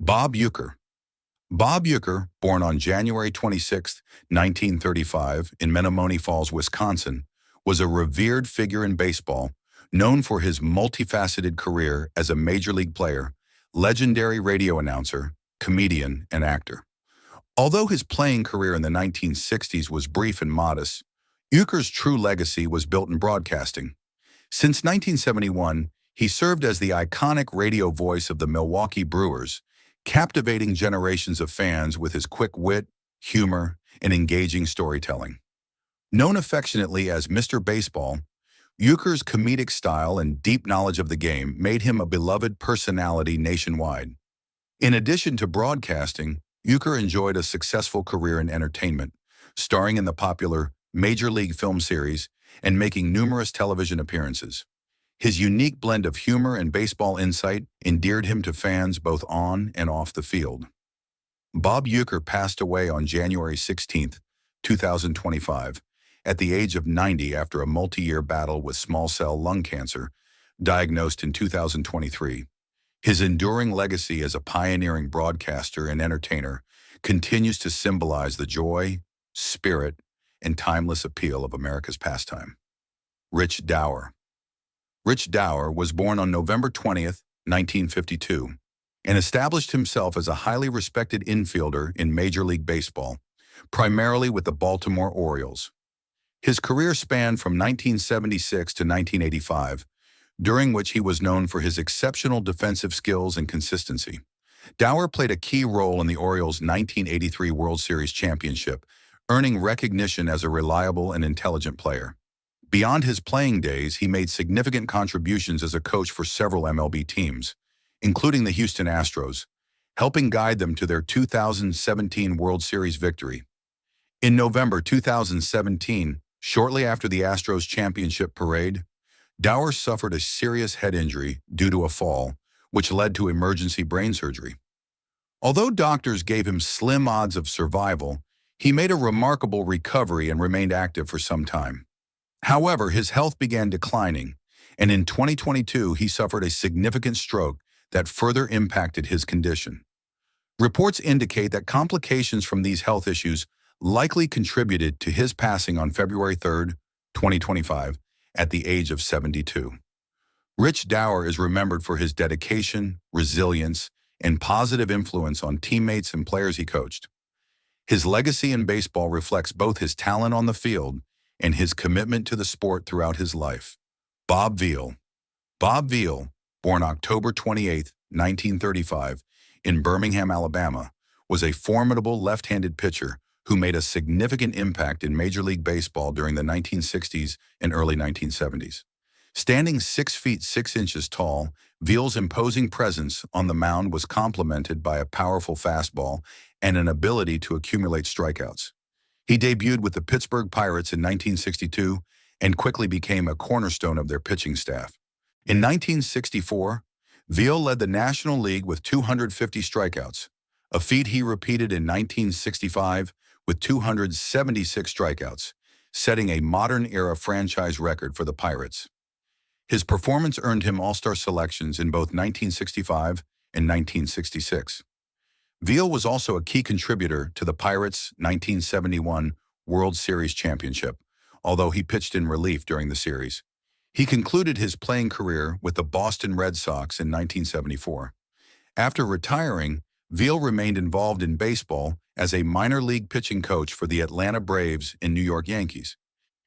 Bob Uecker. Bob Uecker, born on January 26, 1935, in Menomonee Falls, Wisconsin, was a revered figure in baseball, known for his multifaceted career as a major league player, legendary radio announcer, comedian, and actor. Although his playing career in the 1960s was brief and modest, Uecker's true legacy was built in broadcasting. Since 1971, he served as the iconic radio voice of the Milwaukee Brewers, captivating generations of fans with his quick wit, humor, and engaging storytelling. Known affectionately as Mr. Baseball, Uecker's comedic style and deep knowledge of the game made him a beloved personality nationwide. In addition to broadcasting, Uecker enjoyed a successful career in entertainment, starring in the popular Major League film series and making numerous television appearances. His unique blend of humor and baseball insight endeared him to fans both on and off the field. Bob Uecker passed away on January 16, 2025, at the age of 90 after a multi-year battle with small cell lung cancer, diagnosed in 2023. His enduring legacy as a pioneering broadcaster and entertainer continues to symbolize the joy, spirit, and timeless appeal of America's pastime. Rich Dauer. Rich Dauer was born on November 20, 1952, and established himself as a highly respected infielder in Major League Baseball, primarily with the Baltimore Orioles. His career spanned from 1976 to 1985, during which he was known for his exceptional defensive skills and consistency. Dauer played a key role in the Orioles' 1983 World Series championship, earning recognition as a reliable and intelligent player. Beyond his playing days, he made significant contributions as a coach for several MLB teams, including the Houston Astros, helping guide them to their 2017 World Series victory. In November 2017, shortly after the Astros championship parade, Dauer suffered a serious head injury due to a fall, which led to emergency brain surgery. Although doctors gave him slim odds of survival, he made a remarkable recovery and remained active for some time. However, his health began declining, and in 2022 he suffered a significant stroke that further impacted his condition. Reports indicate that complications from these health issues likely contributed to his passing on February 3, 2025, at the age of 72. Rich Dauer is remembered for his dedication, resilience, and positive influence on teammates and players he coached. His legacy in baseball reflects both his talent on the field and his commitment to the sport throughout his life. Bob Veale. Bob Veale, born October 28, 1935, in Birmingham, Alabama, was a formidable left-handed pitcher who made a significant impact in Major League Baseball during the 1960s and early 1970s. Standing 6 feet 6 inches tall, Veale's imposing presence on the mound was complemented by a powerful fastball and an ability to accumulate strikeouts. He debuted with the Pittsburgh Pirates in 1962 and quickly became a cornerstone of their pitching staff. In 1964, Veale led the National League with 250 strikeouts, a feat he repeated in 1965 with 276 strikeouts, setting a modern-era franchise record for the Pirates. His performance earned him All-Star selections in both 1965 and 1966. Veale was also a key contributor to the Pirates' 1971 World Series championship, although he pitched in relief during the series. He concluded his playing career with the Boston Red Sox in 1974. After retiring, Veale remained involved in baseball as a minor league pitching coach for the Atlanta Braves and New York Yankees.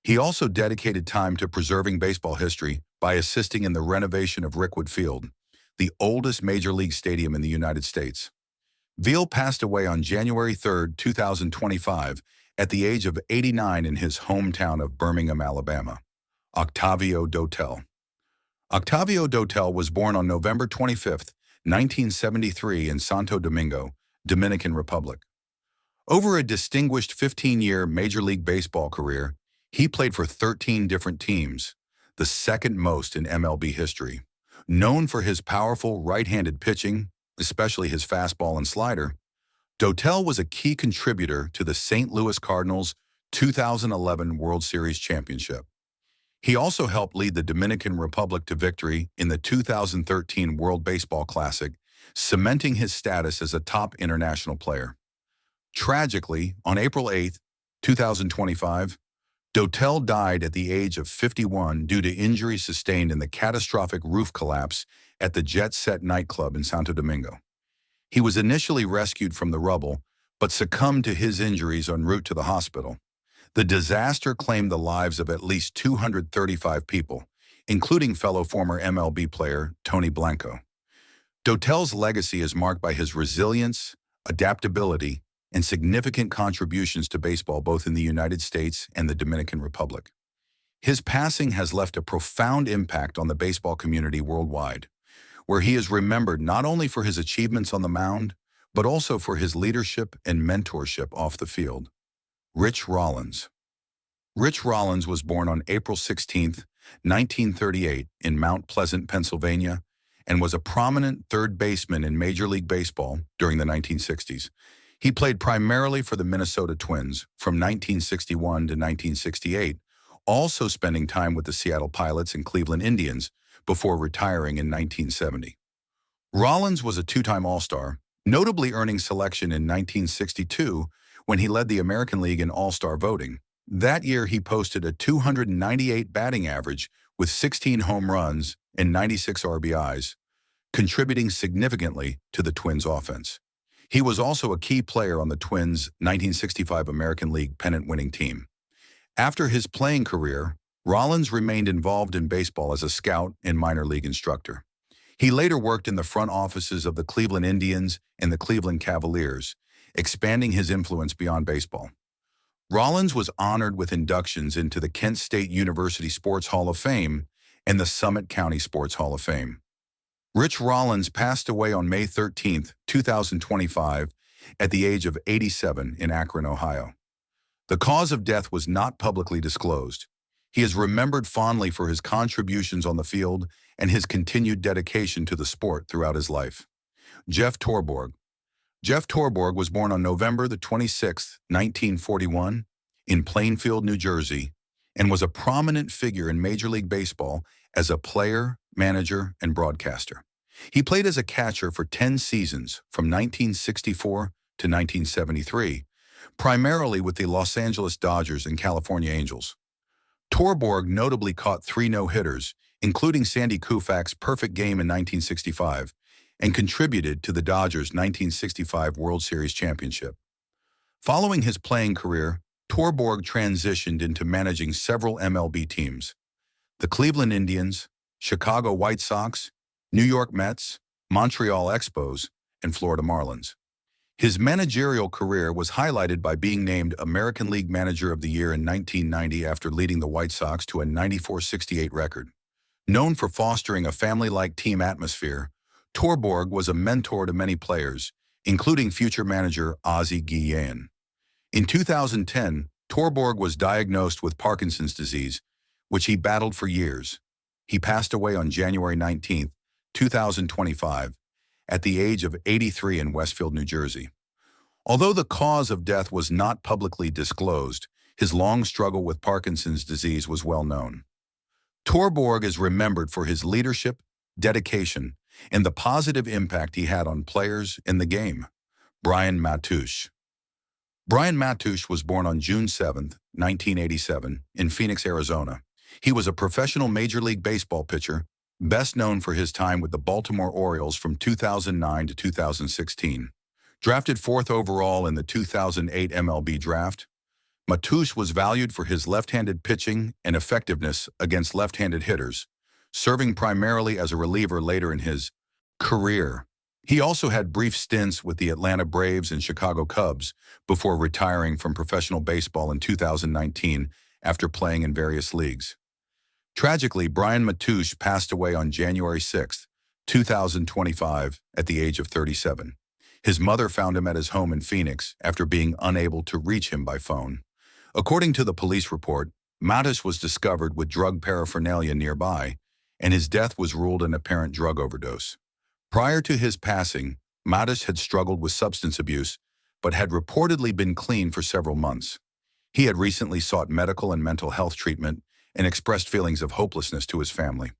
He also dedicated time to preserving baseball history by assisting in the renovation of Rickwood Field, the oldest major league stadium in the United States. Veale passed away on January 3, 2025, at the age of 89 in his hometown of Birmingham, Alabama. Octavio Dotel. Octavio Dotel was born on November 25, 1973 in Santo Domingo, Dominican Republic. Over a distinguished 15-year Major League Baseball career, he played for 13 different teams, the second most in MLB history. Known for his powerful right-handed pitching, especially his fastball and slider, Dotel was a key contributor to the St. Louis Cardinals' 2011 World Series championship. He also helped lead the Dominican Republic to victory in the 2013 World Baseball Classic cementing his status as a top international player. Tragically, on April 8, 2025, Dotel died at the age of 51 due to injuries sustained in the catastrophic roof collapse at the Jet Set nightclub in Santo Domingo. He was initially rescued from the rubble, but succumbed to his injuries en route to the hospital. The disaster claimed the lives of at least 235 people, including fellow former MLB player Tony Blanco. Dotel's legacy is marked by his resilience, adaptability, and significant contributions to baseball both in the United States and the Dominican Republic. His passing has left a profound impact on the baseball community worldwide, where he is remembered not only for his achievements on the mound, but also for his leadership and mentorship off the field. Rich Rollins. Rich Rollins was born on April 16, 1938 in Mount Pleasant, Pennsylvania, and was a prominent third baseman in Major League Baseball during the 1960s. He played primarily for the Minnesota Twins from 1961 to 1968, also spending time with the Seattle Pilots and Cleveland Indians before retiring in 1970. Rollins was a two-time All-Star, notably earning selection in 1962 when he led the American League in All-Star voting. That year, he posted a 298 batting average with 16 home runs and 96 RBIs, contributing significantly to the Twins' offense. He was also a key player on the Twins' 1965 American League pennant-winning team. After his playing career, Rollins remained involved in baseball as a scout and minor league instructor. He later worked in the front offices of the Cleveland Indians and the Cleveland Cavaliers, expanding his influence beyond baseball. Rollins was honored with inductions into the Kent State University Sports Hall of Fame and the Summit County Sports Hall of Fame. Rich Rollins passed away on May 13, 2025, at the age of 87 in Akron, Ohio. The cause of death was not publicly disclosed. He is remembered fondly for his contributions on the field and his continued dedication to the sport throughout his life. Jeff Torborg. Jeff Torborg was born on November 26, 1941, in Plainfield, New Jersey, and was a prominent figure in Major League Baseball as a player, manager, and broadcaster. He played as a catcher for 10 seasons from 1964 to 1973, primarily with the Los Angeles Dodgers and California Angels. Torborg notably caught 3 no-hitters, including Sandy Koufax's perfect game in 1965, and contributed to the Dodgers' 1965 World Series championship. Following his playing career, Torborg transitioned into managing several MLB teams: the Cleveland Indians, Chicago White Sox, New York Mets, Montreal Expos, and Florida Marlins. His managerial career was highlighted by being named American League Manager of the Year in 1990 after leading the White Sox to a 94-68 record. Known for fostering a family-like team atmosphere, Torborg was a mentor to many players, including future manager Ozzie Guillen. In 2010, Torborg was diagnosed with Parkinson's disease, which he battled for years. He passed away on January 19, 2025, at the age of 83 in Westfield, New Jersey. Although the cause of death was not publicly disclosed, his long struggle with Parkinson's disease was well known. Torborg is remembered for his leadership, dedication, and the positive impact he had on players in the game. Brian Matush. Brian Matush was born on June 7, 1987, in Phoenix, Arizona. He was a professional Major League Baseball pitcher, best known for his time with the Baltimore Orioles from 2009 to 2016. Drafted 4th overall in the 2008 MLB draft, Matusz was valued for his left-handed pitching and effectiveness against left-handed hitters, serving primarily as a reliever later in his career. He also had brief stints with the Atlanta Braves and Chicago Cubs before retiring from professional baseball in 2019 after playing in various leagues. Tragically, Brian Matusz passed away on January 6, 2025, at the age of 37. His mother found him at his home in Phoenix after being unable to reach him by phone. According to the police report, Matusz was discovered with drug paraphernalia nearby, and his death was ruled an apparent drug overdose. Prior to his passing, Matusz had struggled with substance abuse, but had reportedly been clean for several months. He had recently sought medical and mental health treatment and expressed feelings of hopelessness to his family.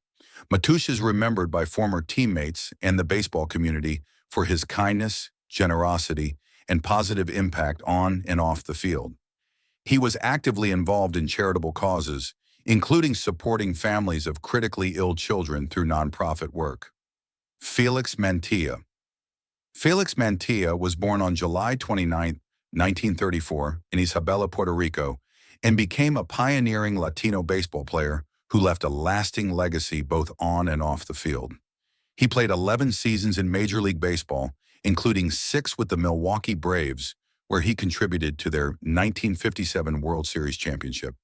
Matusz is remembered by former teammates and the baseball community for his kindness, generosity, and positive impact on and off the field. He was actively involved in charitable causes, including supporting families of critically ill children through nonprofit work. Felix Mantia. Felix Mantia was born on July 29, 1934, in Isabela, Puerto Rico, and became a pioneering Latino baseball player who left a lasting legacy both on and off the field. He played 11 seasons in Major League Baseball, including 6 with the Milwaukee Braves, where he contributed to their 1957 World Series championship.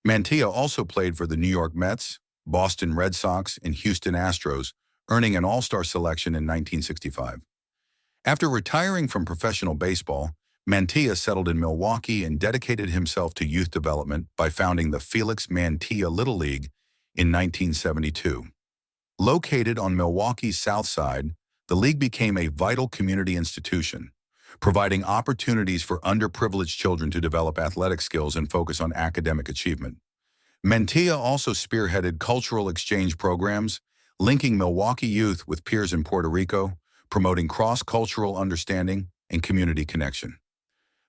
Mantilla also played for the New York Mets, Boston Red Sox, and Houston Astros, earning an All-Star selection in 1965. After retiring from professional baseball, Mantilla settled in Milwaukee and dedicated himself to youth development by founding the Felix Mantia Little League in 1972. Located on Milwaukee's South Side, the league became a vital community institution, providing opportunities for underprivileged children to develop athletic skills and focus on academic achievement. Mantilla also spearheaded cultural exchange programs, linking Milwaukee youth with peers in Puerto Rico, promoting cross-cultural understanding and community connection.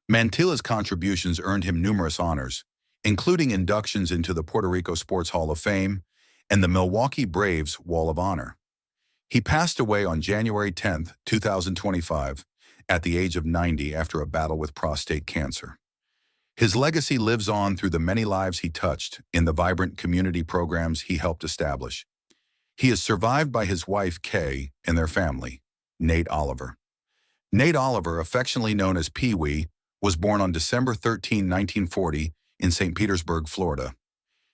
Mantilla's contributions earned him numerous honors, including inductions into the Puerto Rico Sports Hall of Fame and the Milwaukee Braves Wall of Honor. He passed away on January 10, 2025, at the age of 90 after a battle with prostate cancer. His legacy lives on through the many lives he touched in the vibrant community programs he helped establish. He is survived by his wife, Kay, and their family, Nate Oliver. Nate Oliver, affectionately known as Pee-wee, was born on December 13, 1940, in St. Petersburg, Florida.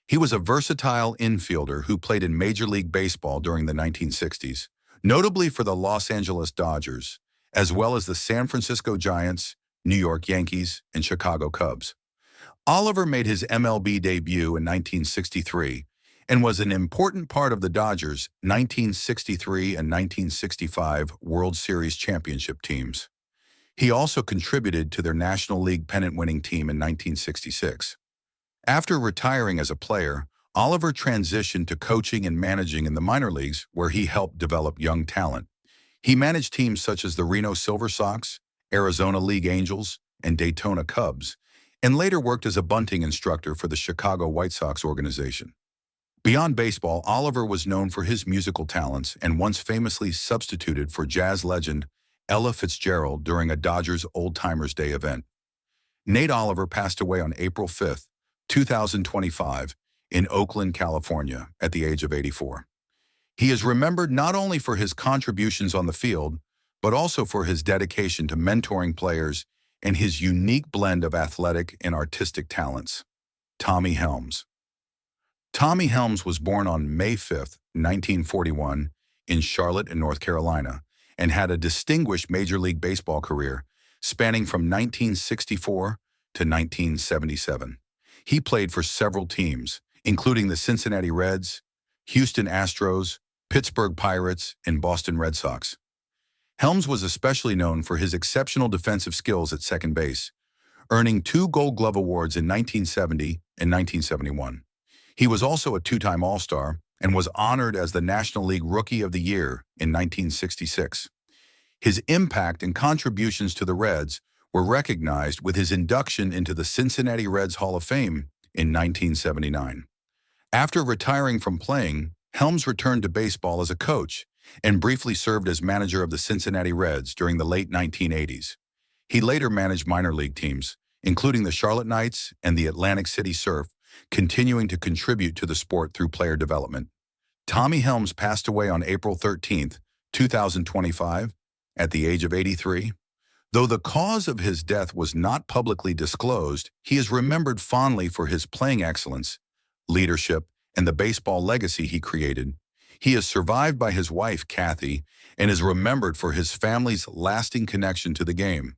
He was a versatile infielder who played in Major League Baseball during the 1960s, notably for the Los Angeles Dodgers, as well as the San Francisco Giants, New York Yankees, and Chicago Cubs. Oliver made his MLB debut in 1963 and was an important part of the Dodgers' 1963 and 1965 World Series championship teams. He also contributed to their National League pennant-winning team in 1966. After retiring as a player, Oliver transitioned to coaching and managing in the minor leagues, where he helped develop young talent. He managed teams such as the Reno Silver Sox, Arizona League Angels, and Daytona Cubs, and later worked as a bunting instructor for the Chicago White Sox organization. Beyond baseball, Oliver was known for his musical talents and once famously substituted for jazz legend Ella Fitzgerald during a Dodgers Old Timers Day event. Nate Oliver passed away on April 5, 2025, in Oakland, California, at the age of 84. He is remembered not only for his contributions on the field, but also for his dedication to mentoring players and his unique blend of athletic and artistic talents. Tommy Helms. Tommy Helms was born on May 5, 1941, in Charlotte, North Carolina, and had a distinguished Major League Baseball career spanning from 1964 to 1977. He played for several teams, including the Cincinnati Reds, Houston Astros, Pittsburgh Pirates, and Boston Red Sox. Helms was especially known for his exceptional defensive skills at second base, earning 2 Gold Glove awards in 1970 and 1971. He was also a 2-time All-Star and was honored as the National League Rookie of the Year in 1966. His impact and contributions to the Reds were recognized with his induction into the Cincinnati Reds Hall of Fame in 1979. After retiring from playing, Helms returned to baseball as a coach and briefly served as manager of the Cincinnati Reds during the late 1980s. He later managed minor league teams, including the Charlotte Knights and the Atlantic City Surf, continuing to contribute to the sport through player development. Tommy Helms passed away on April 13, 2025, at the age of 83. Though the cause of his death was not publicly disclosed, he is remembered fondly for his playing excellence, leadership, and the baseball legacy he created. He is survived by his wife, Kathy, and is remembered for his family's lasting connection to the game.